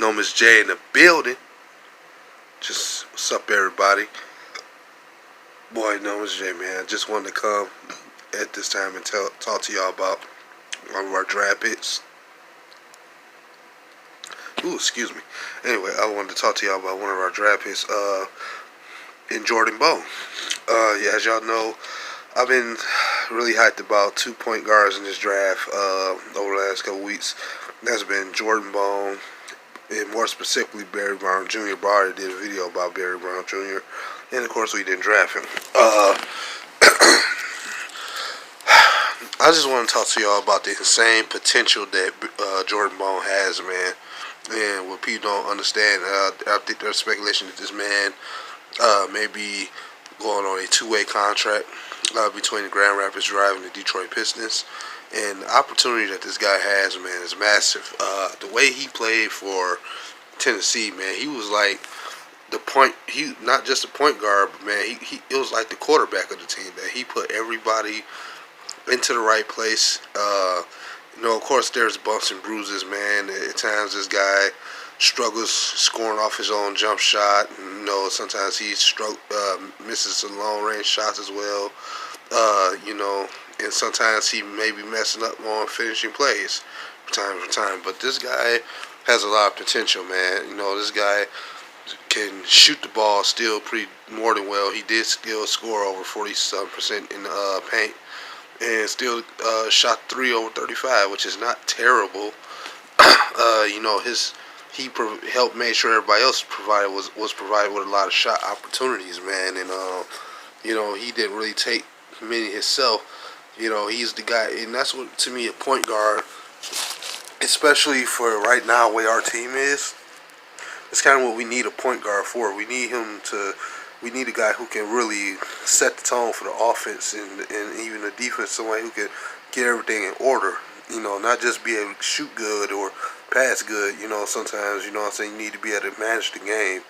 Nomis J in the building. Just what's up, everybody? Boy, Nomis J, man. Just wanted to come at this time and talk to y'all about one of our draft picks. Ooh, excuse me. Anyway, I wanted to talk to y'all about one of our draft picks, in Jordan Bone. Yeah, as y'all know, I've been really hyped about 2 point guards in this draft over the last couple weeks. That's been Jordan Bone, and more specifically Barry Brown Jr. But I already did a video about Barry Brown Jr. And of course we didn't draft him. I just want to talk to y'all about the insane potential that Jordan Bone has, man. And what people don't understand, I think there's speculation that this man may be going on a two-way contract between the Grand Rapids Drive and the Detroit Pistons. And the opportunity that this guy has, man, is massive. The way he played for Tennessee, man, he was like he not just a point guard, but man, it was like the quarterback of the team. That he put everybody into the right place. Of course, there's bumps and bruises, man. At times, this guy struggles scoring off his own jump shot. Sometimes he misses some long-range shots as well. And sometimes he may be messing up on finishing plays from time to time. But this guy has a lot of potential, man. This guy can shoot the ball still more than well. He did still score over 47% in the paint. And still shot 3 over 35, which is not terrible. He helped make sure everybody else was provided with a lot of shot opportunities, man. And he didn't really take many himself. He's the guy, and that's what, to me, a point guard, especially for right now, the way our team is. It's kind of what we need a point guard for. We need a guy who can really set the tone for the offense and even the defense, somebody who can get everything in order. Not just be able to shoot good or pass good. Sometimes, you need to be able to manage the game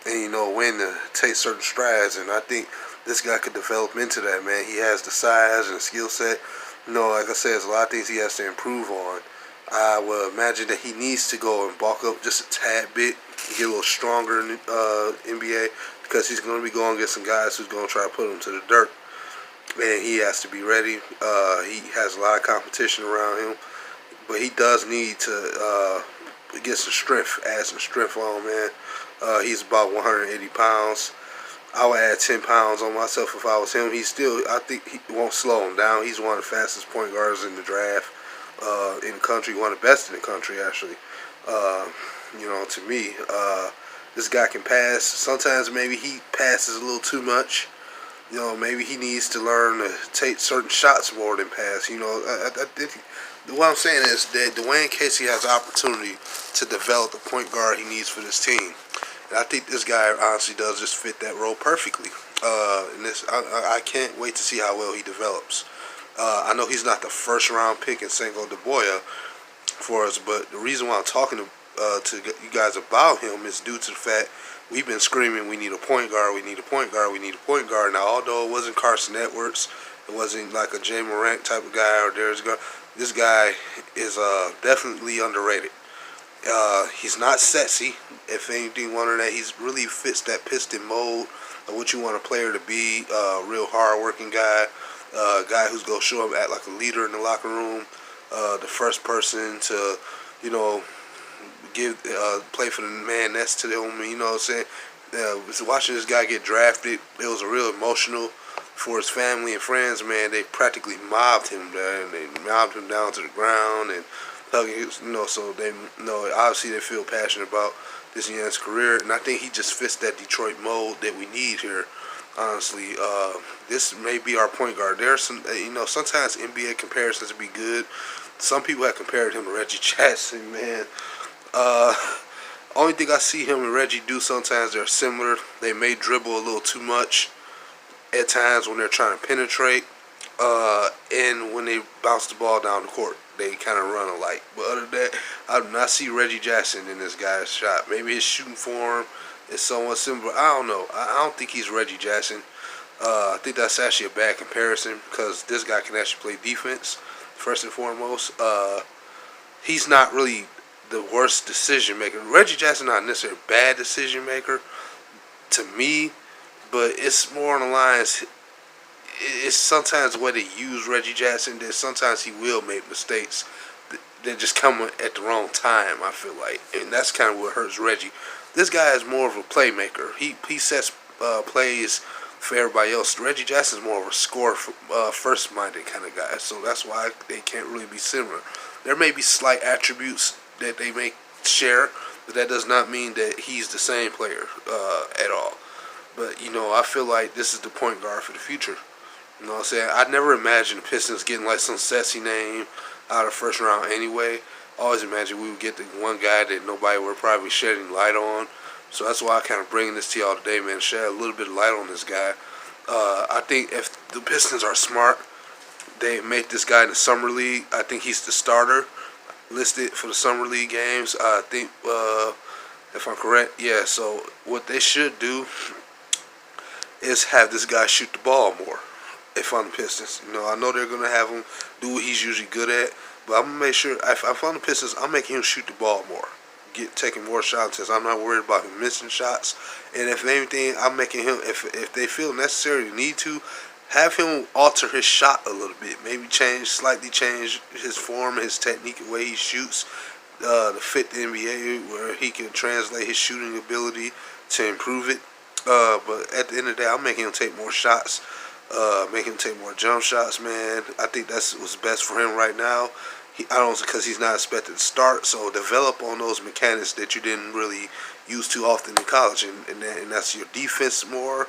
and, when to take certain strides. And I think this guy could develop into that, man. He has the size and the skill set. Like I said, there's a lot of things he has to improve on. I would imagine that he needs to go and bulk up just a tad bit, get a little stronger in the NBA, because he's going to be going against some guys who's going to try to put him to the dirt. And he has to be ready. He has a lot of competition around him. But he does need to get some strength, add some strength on, man. He's about 180 pounds. I would add 10 pounds on myself if I was him. I think he won't slow him down. He's one of the fastest point guards in the draft in the country, one of the best in the country, actually. To me, this guy can pass. Sometimes maybe he passes a little too much. Maybe he needs to learn to take certain shots more than pass. What I'm saying is that Dwayne Casey has the opportunity to develop the point guard he needs for this team. And I think this guy honestly does just fit that role perfectly. I can't wait to see how well he develops. I know he's not the first round pick in Cinco de Boya for us, but the reason why I'm talking to you guys about him is due to the fact we've been screaming we need a point guard, we need a point guard, we need a point guard. Now, although it wasn't Carson Edwards, it wasn't like a Jay Morant type of guy or Darius Garland, this guy is definitely underrated. He's not sexy. If anything, one of that, he really fits that Piston mold of what you want a player to be. A real hard-working guy, a guy who's gonna show up, act like a leader in the locker room, the first person to, play for the man next to them. What I'm saying? Watching this guy get drafted, it was real emotional for his family and friends. Man, they practically mobbed him there, and they mobbed him down to the ground and hugging him. So they obviously they feel passionate about this young's career, and I think he just fits that Detroit mold that we need here. Honestly, this may be our point guard. There's some, sometimes NBA comparisons be good. Some people have compared him to Reggie Jackson, man. Only thing I see him and Reggie do sometimes, they're similar. They may dribble a little too much at times when they're trying to penetrate, and when they bounce the ball down the court, they kind of run alike. But other than that, I do not see Reggie Jackson in this guy's shot. Maybe his shooting form is somewhat similar. I don't know. I don't think he's Reggie Jackson. I think that's actually a bad comparison because this guy can actually play defense, first and foremost. He's not really the worst decision maker. Reggie Jackson not necessarily a bad decision maker to me, but it's more on the lines. It's sometimes the way they use Reggie Jackson that sometimes he will make mistakes that just come at the wrong time, I feel like. And that's kind of what hurts Reggie. This guy is more of a playmaker. He sets plays for everybody else. Reggie Jackson's more of a score first-minded kind of guy. So that's why they can't really be similar. There may be slight attributes that they may share, but that does not mean that he's the same player at all. But, you know, I feel like this is the point guard for the future. You know what I'm saying? I never imagined the Pistons getting like some sassy name out of the first round anyway. I always imagined we would get the one guy that nobody would probably shed any light on. So that's why I kind of bringing this to y'all today, man. Shed a little bit of light on this guy. I think if the Pistons are smart, they make this guy in the summer league. I think he's the starter listed for the summer league games. I think, if I'm correct, yeah. So what they should do is have this guy shoot the ball more. If I'm the Pistons, you know, I know they're gonna have him do what he's usually good at, but I'm gonna make sure if I'm the Pistons, I'm making him shoot the ball more, taking more shots. I'm not worried about him missing shots, and if anything, I'm making him if they feel necessary to need to, have him alter his shot a little bit, maybe slightly change his form, his technique, the way he shoots, to fit the NBA, where he can translate his shooting ability to improve it. But at the end of the day, I'm making him take more shots. Make him take more jump shots, man. I think that's what's best for him right now. Because he's not expected to start, so develop on those mechanics that you didn't really use too often in college, and that's your defense more.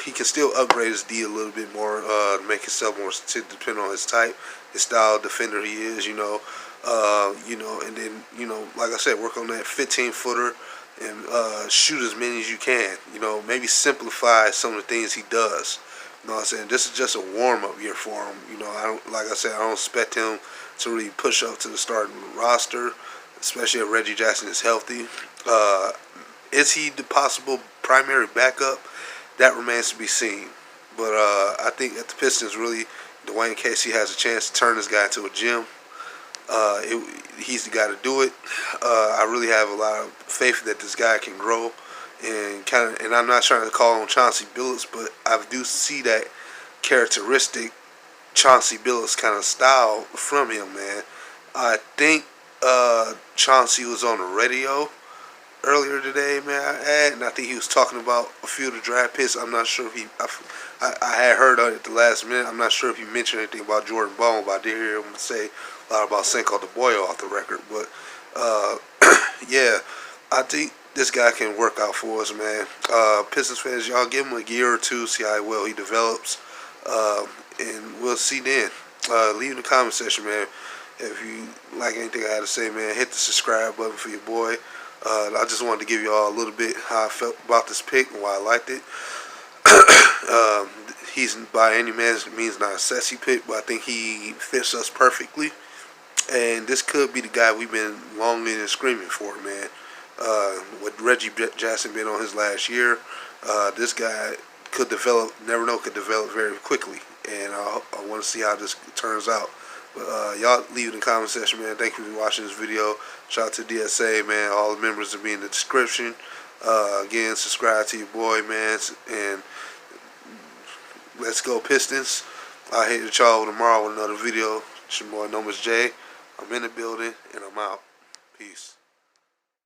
He can still upgrade his D a little bit more to make himself more to depend on his type, his style of defender he is, you know, and then, you know, like I said, work on that 15-footer and shoot as many as you can. You know, maybe simplify some of the things he does. You know what I'm saying? This is just a warm-up year for him. You know, like I said, I don't expect him to really push up to the starting roster, especially if Reggie Jackson is healthy. Is he the possible primary backup? That remains to be seen. But I think that the Pistons really, Dwayne Casey has a chance to turn this guy into a gem. He's the guy to do it. I really have a lot of faith that this guy can grow. And I'm not trying to call him Chauncey Billups, but I do see that characteristic Chauncey Billups kind of style from him, man. I think Chauncey was on the radio earlier today, man, and I think he was talking about a few of the draft picks. I'm not sure if I had heard on it at the last minute. I'm not sure if he mentioned anything about Jordan Bone, but I did hear him say a lot about Cinco de Boyo off the record. But yeah, I think this guy can work out for us, man. Pistons fans, y'all give him a year or two, see how well he develops, and we'll see then. Leave in the comment section, man, if you like anything I had to say, man. Hit the subscribe button for your boy. I just wanted to give y'all a little bit how I felt about this pick and why I liked it. He's by any means not a sassy pick, but I think he fits us perfectly. And this could be the guy we've been longing and screaming for, man. With Reggie Jackson being on his last year, this guy could develop, never know, could develop very quickly. And I want to see how this turns out. But y'all leave it in the comment section, man. Thank you for watching this video. Shout out to DSA, man. All the members will be in the description. Again, subscribe to your boy, man. And let's go Pistons. I'll hit y'all tomorrow with another video. It's your boy Nomis J. I'm in the building, and I'm out. Peace.